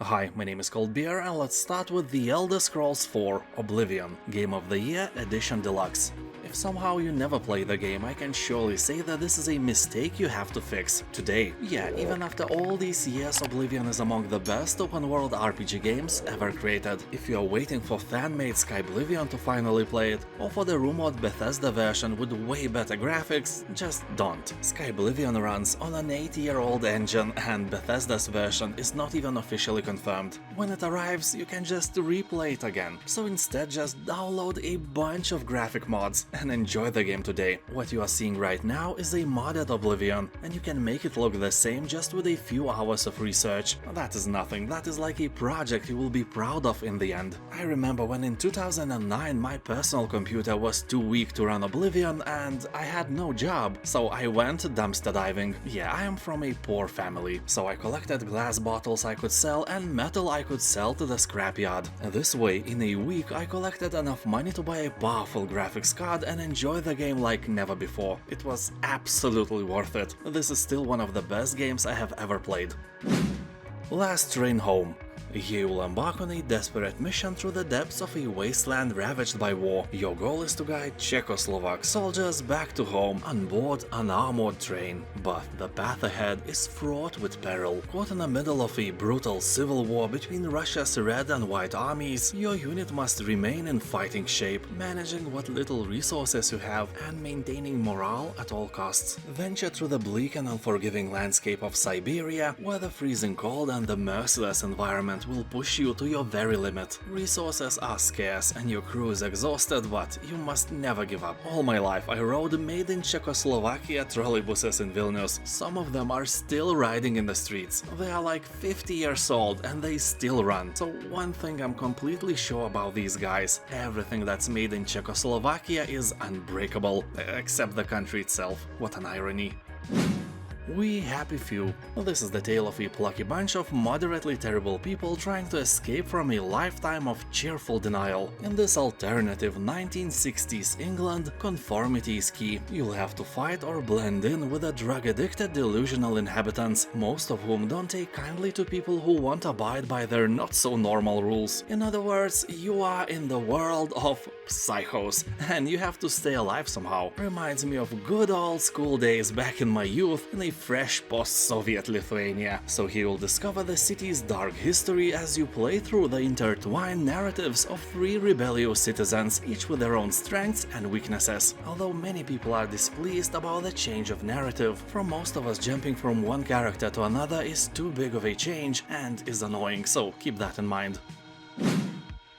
Hi, my name is Beer, and let's start with The Elder Scrolls 4 Oblivion, Game of the Year Edition Deluxe. If somehow you never play the game, I can surely say that this is a mistake you have to fix today. Yeah, even after all these years, Oblivion is among the best open-world RPG games ever created. If you're waiting for fan-made Skyblivion to finally play it, or for the rumored Bethesda version with way better graphics, just don't. Skyblivion runs on an 8-year-old engine, and Bethesda's version is not even officially confirmed. When it arrives, you can just replay it again. So instead, just download a bunch of graphic mods and enjoy the game today. What you are seeing right now is a modded Oblivion, and you can make it look the same just with a few hours of research. That is nothing, that is like a project you will be proud of in the end. I remember when in 2009 my personal computer was too weak to run Oblivion and I had no job, so I went dumpster diving. Yeah, I am from a poor family, so I collected glass bottles I could sell and metal I could sell to the scrapyard. This way, in a week I collected enough money to buy a powerful graphics card and enjoy the game like never before. It was absolutely worth it. This is still one of the best games I have ever played. Last Train Home. Here you will embark on a desperate mission through the depths of a wasteland ravaged by war. Your goal is to guide Czechoslovak soldiers back to home on board an armored train. But the path ahead is fraught with peril. Caught in the middle of a brutal civil war between Russia's red and white armies, your unit must remain in fighting shape, managing what little resources you have and maintaining morale at all costs. Venture through the bleak and unforgiving landscape of Siberia, where the freezing cold and the merciless environment will push you to your very limit. Resources are scarce and your crew is exhausted, but you must never give up. All my life I rode made in Czechoslovakia trolleybuses in Vilnius. Some of them are still riding in the streets. They are like 50 years old and they still run. So one thing I'm completely sure about these guys: everything that's made in Czechoslovakia is unbreakable, except the country itself. What an irony. We Happy Few. This is the tale of a plucky bunch of moderately terrible people trying to escape from a lifetime of cheerful denial. In this alternative 1960s England, conformity is key. You'll have to fight or blend in with the drug-addicted delusional inhabitants, most of whom don't take kindly to people who won't abide by their not-so-normal rules. In other words, you are in the world of psychos, and you have to stay alive somehow. Reminds me of good old school days back in my youth in a fresh post-Soviet Lithuania. So here you'll discover the city's dark history as you play through the intertwined narratives of 3 rebellious citizens, each with their own strengths and weaknesses. Although many people are displeased about the change of narrative, for most of us jumping from one character to another is too big of a change and is annoying, so keep that in mind.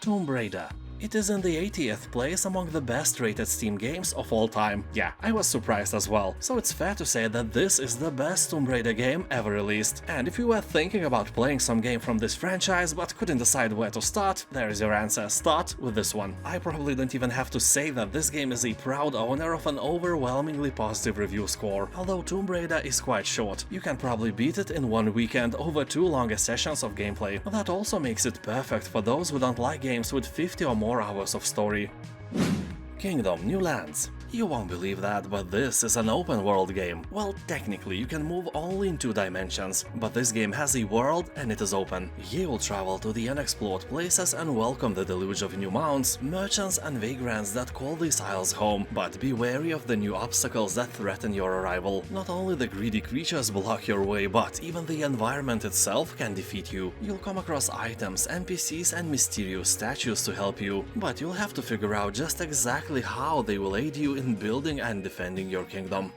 Tomb Raider. It is in the 80th place among the best rated Steam games of all time. Yeah, I was surprised as well. So it's fair to say that this is the best Tomb Raider game ever released. And if you were thinking about playing some game from this franchise but couldn't decide where to start, there is your answer. Start with this one. I probably don't even have to say that this game is a proud owner of an overwhelmingly positive review score. Although Tomb Raider is quite short, you can probably beat it in one weekend over 2 longer sessions of gameplay. That also makes it perfect for those who don't like games with 50 or more hours of story. Kingdom New Lands. You won't believe that, but this is an open-world game. Well, technically you can move only in 2 dimensions, but this game has a world and it is open. You will travel to the unexplored places and welcome the deluge of new mounts, merchants and vagrants that call these isles home, but be wary of the new obstacles that threaten your arrival. Not only the greedy creatures block your way, but even the environment itself can defeat you. You'll come across items, NPCs and mysterious statues to help you, but you'll have to figure out just exactly how they will aid you in building and defending your kingdom.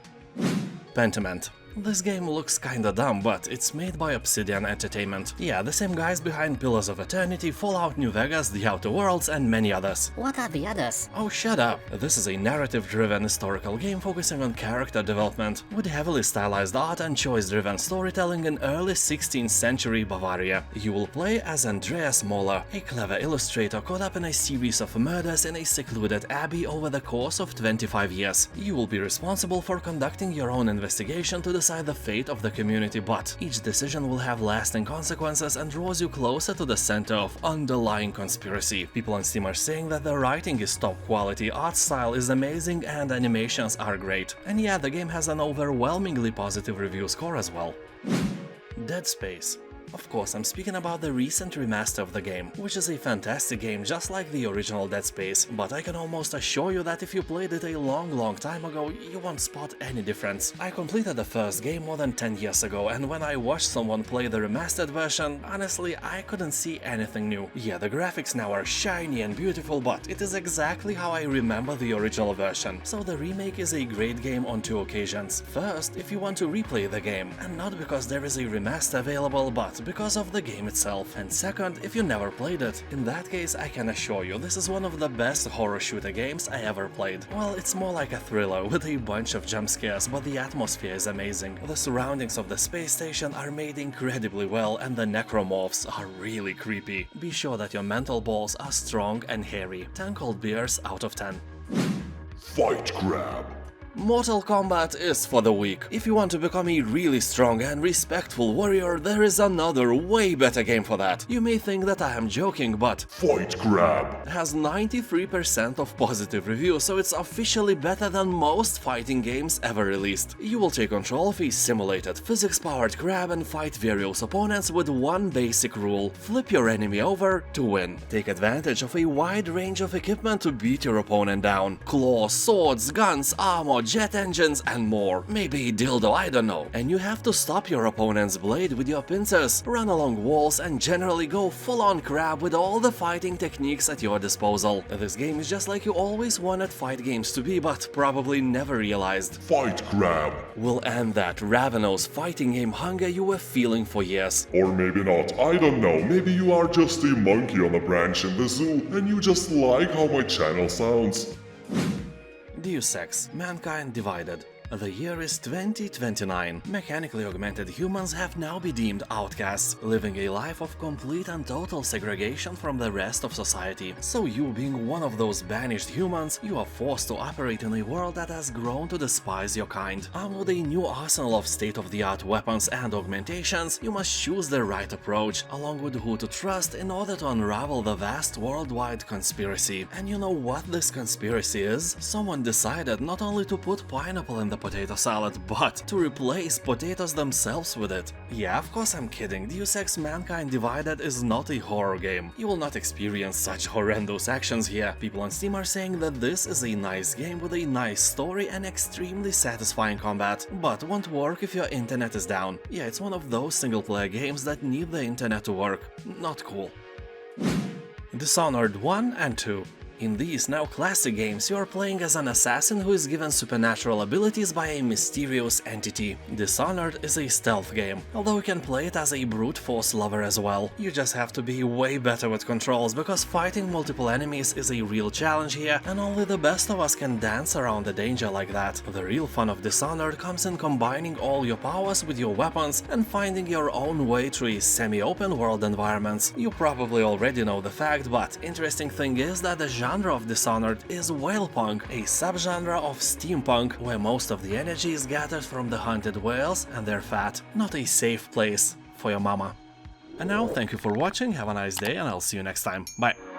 Pentiment. This game looks kinda dumb, but it's made by Obsidian Entertainment. Yeah, the same guys behind Pillars of Eternity, Fallout New Vegas, The Outer Worlds and many others. What are the others? Oh, shut up! This is a narrative-driven historical game focusing on character development, with heavily stylized art and choice-driven storytelling in early 16th century Bavaria. You will play as Andreas Moller, a clever illustrator caught up in a series of murders in a secluded abbey over the course of 25 years. You will be responsible for conducting your own investigation to decide the fate of the community, but each decision will have lasting consequences and draws you closer to the center of underlying conspiracy. People on Steam are saying that the writing is top quality, art style is amazing and animations are great. And yeah, the game has an overwhelmingly positive review score as well. Dead Space. Of course, I'm speaking about the recent remaster of the game, which is a fantastic game just like the original Dead Space, but I can almost assure you that if you played it a long time ago, you won't spot any difference. I completed the first game more than 10 years ago, and when I watched someone play the remastered version, honestly, I couldn't see anything new. Yeah, the graphics now are shiny and beautiful, but it is exactly how I remember the original version. So the remake is a great game on two occasions. First, if you want to replay the game, and not because there is a remaster available, but because of the game itself. And second, if you never played it, in that case I can assure you this is one of the best horror shooter games I ever played. Well, it's more like a thriller with a bunch of jump scares, but the atmosphere is amazing. The surroundings of the space station are made incredibly well, and the necromorphs are really creepy. Be sure that your mental balls are strong and hairy. 10 cold beers out of 10. Fight grab. Mortal Kombat is for the weak. If you want to become a really strong and respectful warrior, there is another way better game for that. You may think that I am joking, but Fight grab. it has 93% of positive reviews, so it's officially better than most fighting games ever released. You will take control of a simulated, physics-powered grab and fight various opponents with one basic rule: flip your enemy over to win. Take advantage of a wide range of equipment to beat your opponent down. Claws, swords, guns, armor, jet engines and more. Maybe a dildo, I don't know. And you have to stop your opponent's blade with your pincers, run along walls and generally go full-on crab with all the fighting techniques at your disposal. This game is just like you always wanted fight games to be, but probably never realized. Fight grab. We'll end that ravenous fighting game hunger you were feeling for years. Or maybe not, I don't know, maybe you are just a monkey on a branch in the zoo and you just like how my channel sounds. Deus Ex: Mankind Divided. The year is 2029. Mechanically augmented humans have now been deemed outcasts, living a life of complete and total segregation from the rest of society. So you, being one of those banished humans, you are forced to operate in a world that has grown to despise your kind. Armed with a new arsenal of state-of-the-art weapons and augmentations, you must choose the right approach, along with who to trust in order to unravel the vast worldwide conspiracy. And you know what this conspiracy is? Someone decided not only to put pineapple in the potato salad, but to replace potatoes themselves with it. Yeah, of course I'm kidding. Deus Ex: Mankind Divided is not a horror game. You will not experience such horrendous actions here. People on Steam are saying that this is a nice game with a nice story and extremely satisfying combat, but won't work if your internet is down. Yeah, it's one of those single-player games that need the internet to work. Not cool. Dishonored 1 and 2. In these now classic games, you are playing as an assassin who is given supernatural abilities by a mysterious entity. Dishonored is a stealth game, although you can play it as a brute force lover as well. You just have to be way better with controls, because fighting multiple enemies is a real challenge here, and only the best of us can dance around the danger like that. The real fun of Dishonored comes in combining all your powers with your weapons and finding your own way through semi-open world environments. You probably already know the fact, but interesting thing is that the genre of Dishonored is whalepunk, a subgenre of steampunk where most of the energy is gathered from the hunted whales and their fat. Not a safe place for your mama. And now, thank you for watching, have a nice day, and I'll see you next time. Bye!